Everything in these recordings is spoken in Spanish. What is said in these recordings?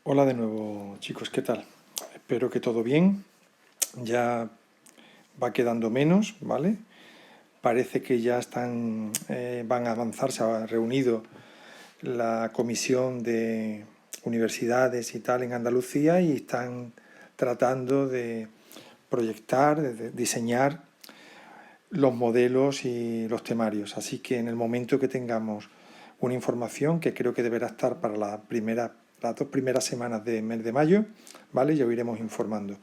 Hola de nuevo, chicos, ¿qué tal? Espero que todo bien. Ya va quedando menos, ¿vale? Parece que ya van a avanzar, se ha reunido la comisión de universidades y tal en Andalucía y están tratando de proyectar, de diseñar los modelos y los temarios. Así que en el momento que tengamos una información, que creo que deberá estar para las dos primeras semanas del mes de mayo, ¿vale? Ya os iremos informando.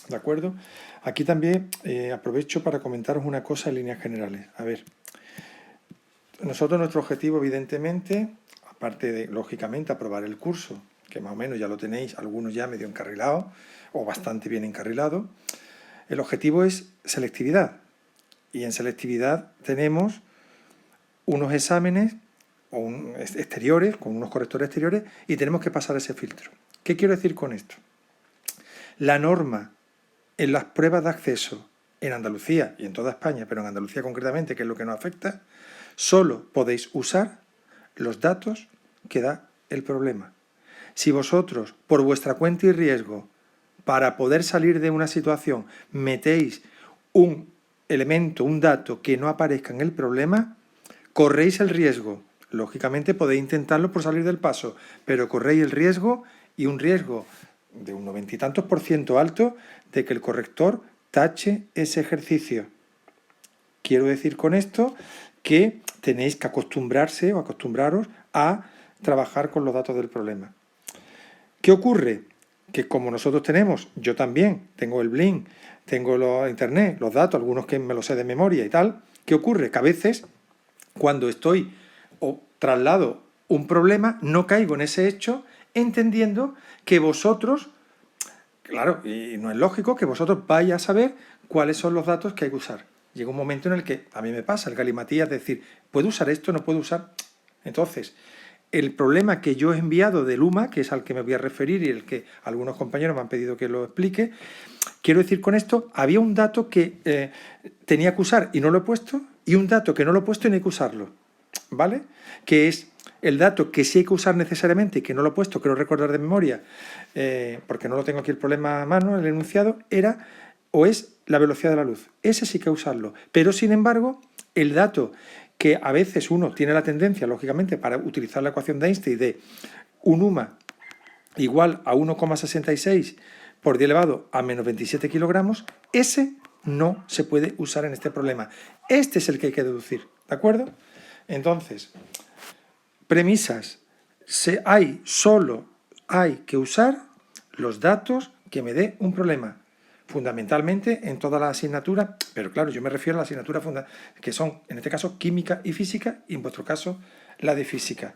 ¿De acuerdo? Aquí también aprovecho para comentaros una cosa en líneas generales. A ver, nuestro objetivo, evidentemente, aparte de, lógicamente, aprobar el curso, que más o menos ya lo tenéis, algunos ya medio encarrilados o bastante bien encarrilados, el objetivo es selectividad. Y en selectividad tenemos unos exámenes exteriores, con unos correctores exteriores, y tenemos que pasar ese filtro. ¿Qué quiero decir con esto? La norma en las pruebas de acceso en Andalucía y en toda España, pero en Andalucía concretamente, que es lo que nos afecta, solo podéis usar los datos que da el problema. Si vosotros, por vuestra cuenta y riesgo, para poder salir de una situación, metéis un elemento, un dato que no aparezca en el problema, corréis el riesgo. Lógicamente podéis intentarlo por salir del paso, pero corréis el riesgo, y un riesgo de un 90 y tantos % alto, de que el corrector tache ese ejercicio. Quiero decir con esto que tenéis que acostumbrarse o acostumbraros a trabajar con los datos del problema. ¿Qué ocurre? Que como nosotros tenemos, yo también tengo el Blink, tengo internet, los datos, algunos que me los sé de memoria y tal, ¿qué ocurre? Que a veces cuando estoy o traslado un problema, no caigo en ese hecho, entendiendo que vosotros, claro, y no es lógico que vosotros vayáis a saber cuáles son los datos que hay que usar. Llega un momento en el que a mí me pasa el galimatías de decir, ¿puedo usar esto? ¿No puedo usar? Entonces, el problema que yo he enviado de Luma, que es al que me voy a referir y el que algunos compañeros me han pedido que lo explique, quiero decir con esto, había un dato que tenía que usar y no lo he puesto, y un dato que no lo he puesto y no hay que usarlo, ¿vale? Que es el dato que sí hay que usar necesariamente y que no lo he puesto, quiero recordar de memoria, porque no lo tengo aquí el problema a mano, el enunciado, era o es la velocidad de la luz. Ese sí que hay que usarlo. Pero, sin embargo, el dato que a veces uno tiene la tendencia, lógicamente, para utilizar la ecuación de Einstein de un UMA igual a 1,66 por 10 elevado a menos 27 kilogramos, ese no se puede usar en este problema. Este es el que hay que deducir, ¿de acuerdo? Entonces, premisas. Solo hay que usar los datos que me dé un problema. Fundamentalmente en todas las asignaturas, pero claro, yo me refiero a las asignaturas que son, en este caso, química y física, y en vuestro caso, la de física.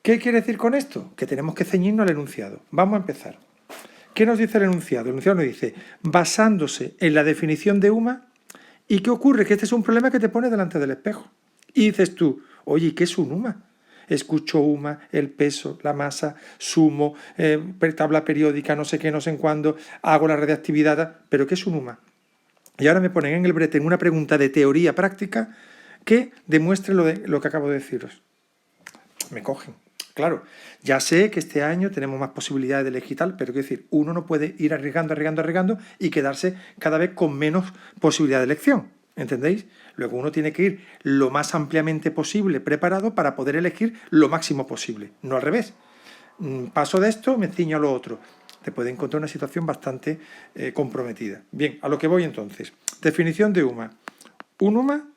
¿Qué quiere decir con esto? Que tenemos que ceñirnos al enunciado. Vamos a empezar. ¿Qué nos dice el enunciado? El enunciado nos dice, basándose en la definición de UMA, ¿y qué ocurre? Que este es un problema que te pone delante del espejo. Y dices tú, oye, ¿qué es un UMA? Escucho UMA, el peso, la masa, sumo, tabla periódica, no sé qué, no sé en cuándo, hago la radiactividad, pero ¿qué es un UMA? Y ahora me ponen en el brete una pregunta de teoría práctica que demuestre lo que acabo de deciros. Me cogen. Claro, ya sé que este año tenemos más posibilidades de elegir tal, pero quiero decir, uno no puede ir arriesgando y quedarse cada vez con menos posibilidad de elección. ¿Entendéis? Luego uno tiene que ir lo más ampliamente posible preparado para poder elegir lo máximo posible, no al revés. Paso de esto, me ciño a lo otro. Te puede encontrar una situación bastante comprometida. Bien, a lo que voy entonces. Definición de UMA. Un UMA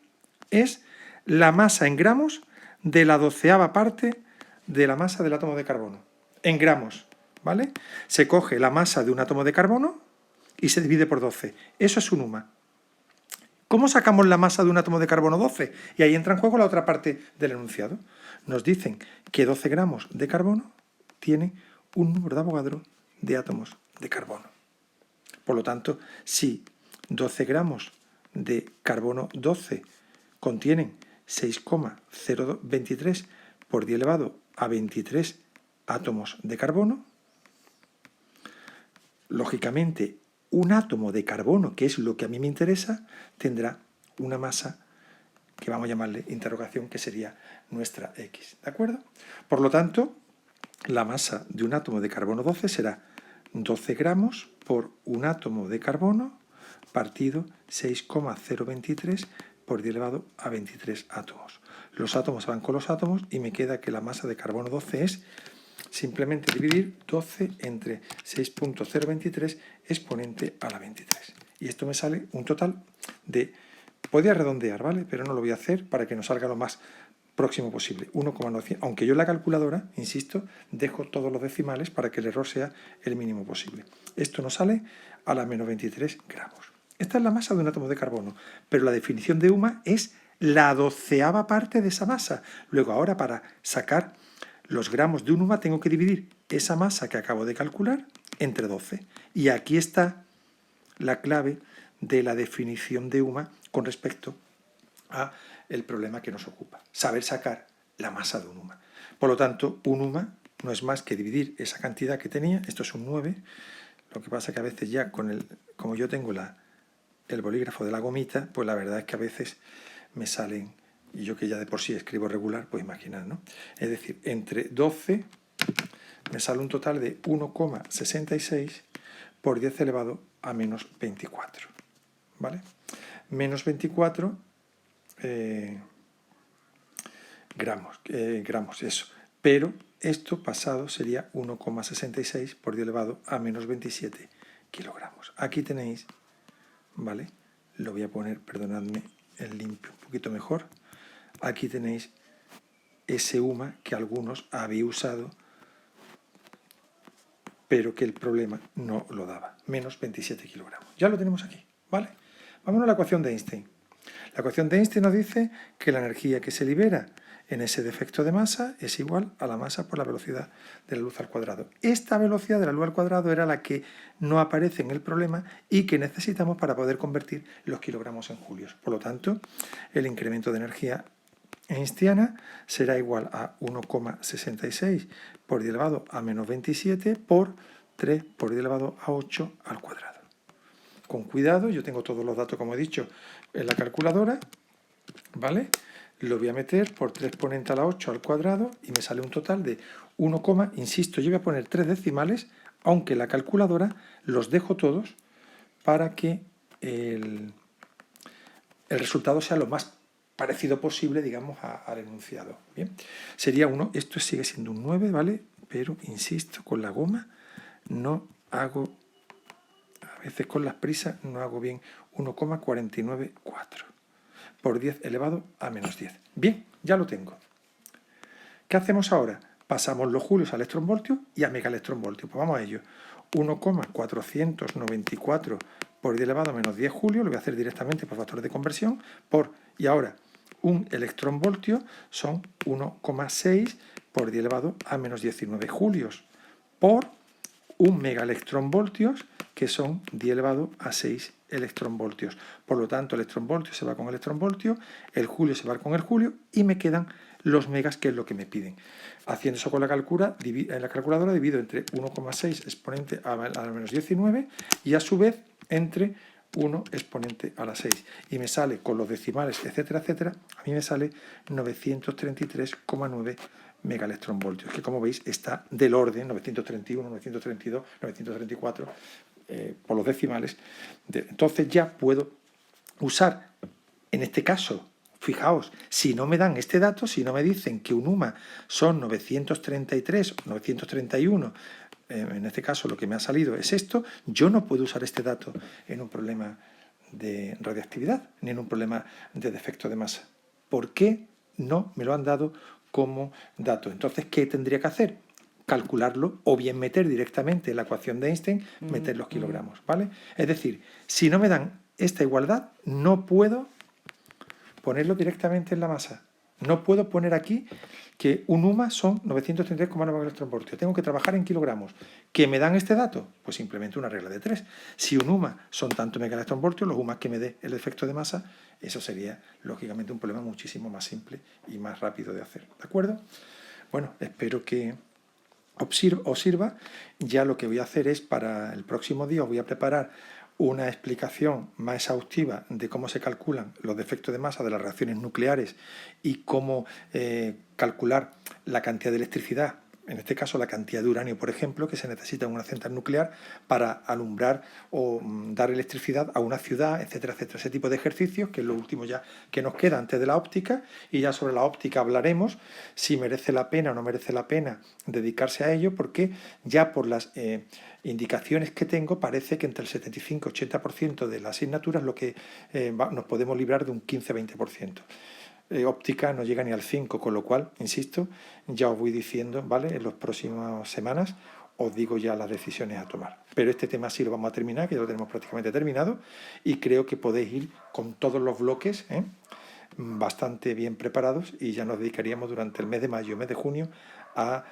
es la masa en gramos de la 12ª parte de la masa del átomo de carbono. En gramos, ¿vale? Se coge la masa de un átomo de carbono y se divide por 12. Eso es un UMA. ¿Cómo sacamos la masa de un átomo de carbono 12? Y ahí entra en juego la otra parte del enunciado. Nos dicen que 12 gramos de carbono tiene un número de Avogadro de átomos de carbono. Por lo tanto, si 12 gramos de carbono 12 contienen 6,023 por 10 elevado a 23 átomos de carbono, lógicamente un átomo de carbono, que es lo que a mí me interesa, tendrá una masa que vamos a llamarle interrogación, que sería nuestra X, ¿de acuerdo? Por lo tanto, la masa de un átomo de carbono 12 será 12 gramos por un átomo de carbono partido 6,023 por 10 elevado a 23 átomos. Los átomos van con los átomos y me queda que la masa de carbono 12 es simplemente dividir 12 entre 6,023 exponente a la 23. Y esto me sale un total de... Podría redondear, ¿vale? Pero no lo voy a hacer para que nos salga lo más próximo posible, 1,900, aunque yo en la calculadora, insisto, dejo todos los decimales para que el error sea el mínimo posible. Esto nos sale a la menos 23 gramos. Esta es la masa de un átomo de carbono, pero la definición de UMA es la 12ª parte de esa masa. Luego ahora para sacar los gramos de un UMA tengo que dividir esa masa que acabo de calcular entre 12. Y aquí está la clave de la definición de UMA con respecto a el problema que nos ocupa, saber sacar la masa de un UMA. Por lo tanto, un UMA no es más que dividir esa cantidad que tenía, esto es un 9, lo que pasa que a veces ya como yo tengo el bolígrafo de la gomita, pues la verdad es que a veces me salen, y yo que ya de por sí escribo regular, pues imaginad, ¿no? Es decir, entre 12 me sale un total de 1,66 por 10 elevado a menos 24, ¿vale? Menos 24 gramos, eso. Pero esto pasado sería 1,66 por 10 elevado a menos 27 kilogramos. Aquí tenéis, ¿vale? Lo voy a poner, perdonadme, el limpio un poquito mejor. Aquí tenéis ese UMA que algunos habéis usado, pero que el problema no lo daba. Menos 27 kilogramos. Ya lo tenemos aquí, ¿vale? Vámonos a la ecuación de Einstein. La ecuación de Einstein nos dice que la energía que se libera en ese defecto de masa es igual a la masa por la velocidad de la luz al cuadrado. Esta velocidad de la luz al cuadrado era la que no aparece en el problema y que necesitamos para poder convertir los kilogramos en julios. Por lo tanto, el incremento de energía einsteiniana será igual a 1,66 por 10 elevado a menos 27 por 3 por 10 elevado a 8 al cuadrado. Con cuidado, yo tengo todos los datos, como he dicho, en la calculadora, ¿vale? Lo voy a meter por 3 exponente a la 8 al cuadrado y me sale un total de 1, insisto, yo voy a poner 3 decimales, aunque en la calculadora los dejo todos para que el resultado sea lo más parecido posible, digamos, al enunciado. Bien, sería 1, esto sigue siendo un 9, ¿vale? Pero, insisto, con la goma no hago, a veces con las prisas no hago bien, 1,494 por 10 elevado a menos 10. Bien, ya lo tengo. ¿Qué hacemos ahora? Pasamos los julios a electronvoltios y a megaelectronvoltios. Pues vamos a ello. 1,494 por 10 elevado a menos 10 julios, lo voy a hacer directamente por factores de conversión, y ahora un electronvoltio son 1,6 por 10 elevado a menos 19 julios, por un megaelectronvoltios, que son 10 elevado a 6 electronvoltios. Por lo tanto, electronvoltio se va con electronvoltio, el julio se va con el julio y me quedan los megas, que es lo que me piden. Haciendo eso con la calculadora divido entre 1,6 exponente a la menos 19 y a su vez entre 1 exponente a la 6. Y me sale con los decimales, etcétera, etcétera, a mí me sale 933,9 megaelectronvoltios, que como veis está del orden 931, 932, 934, por los decimales. Entonces ya puedo usar, en este caso, fijaos, si no me dan este dato, si no me dicen que un UMA son 933, 931, en este caso lo que me ha salido es esto, yo no puedo usar este dato en un problema de radiactividad, ni en un problema de defecto de masa. ¿Por qué no me lo han dado como dato? Entonces, ¿qué tendría que hacer? Calcularlo o bien meter directamente en la ecuación de Einstein, meter los kilogramos, ¿vale? Es decir, si no me dan esta igualdad, no puedo ponerlo directamente en la masa. No puedo poner aquí que un UMA son 933,9 electronvoltios. Tengo que trabajar en kilogramos. ¿Qué me dan este dato? Pues simplemente una regla de 3. Si un UMA son tanto megaelectronvoltios, los UMA que me dé el efecto de masa, eso sería, lógicamente, un problema muchísimo más simple y más rápido de hacer. ¿De acuerdo? Bueno, espero que os sirva. Ya lo que voy a hacer es, para el próximo día, os voy a preparar una explicación más exhaustiva de cómo se calculan los defectos de masa de las reacciones nucleares y cómo calcular la cantidad de electricidad en este caso la cantidad de uranio, por ejemplo, que se necesita en una central nuclear para alumbrar o dar electricidad a una ciudad, etcétera, etcétera. Ese tipo de ejercicios, que es lo último ya que nos queda antes de la óptica, y ya sobre la óptica hablaremos si merece la pena o no merece la pena dedicarse a ello, porque ya por las indicaciones que tengo parece que entre el 75 y 80% de las asignaturas lo que nos podemos librar de un 15-20%. Óptica no llega ni al 5, con lo cual, insisto, ya os voy diciendo, ¿vale? En las próximas semanas os digo ya las decisiones a tomar. Pero este tema sí lo vamos a terminar, que ya lo tenemos prácticamente terminado, y creo que podéis ir con todos los bloques bastante bien preparados, y ya nos dedicaríamos durante el mes de mayo, mes de junio, a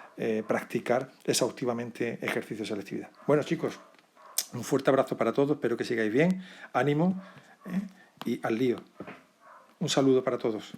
practicar exhaustivamente ejercicios de selectividad. Bueno, chicos, un fuerte abrazo para todos, espero que sigáis bien, ánimo y al lío. Un saludo para todos.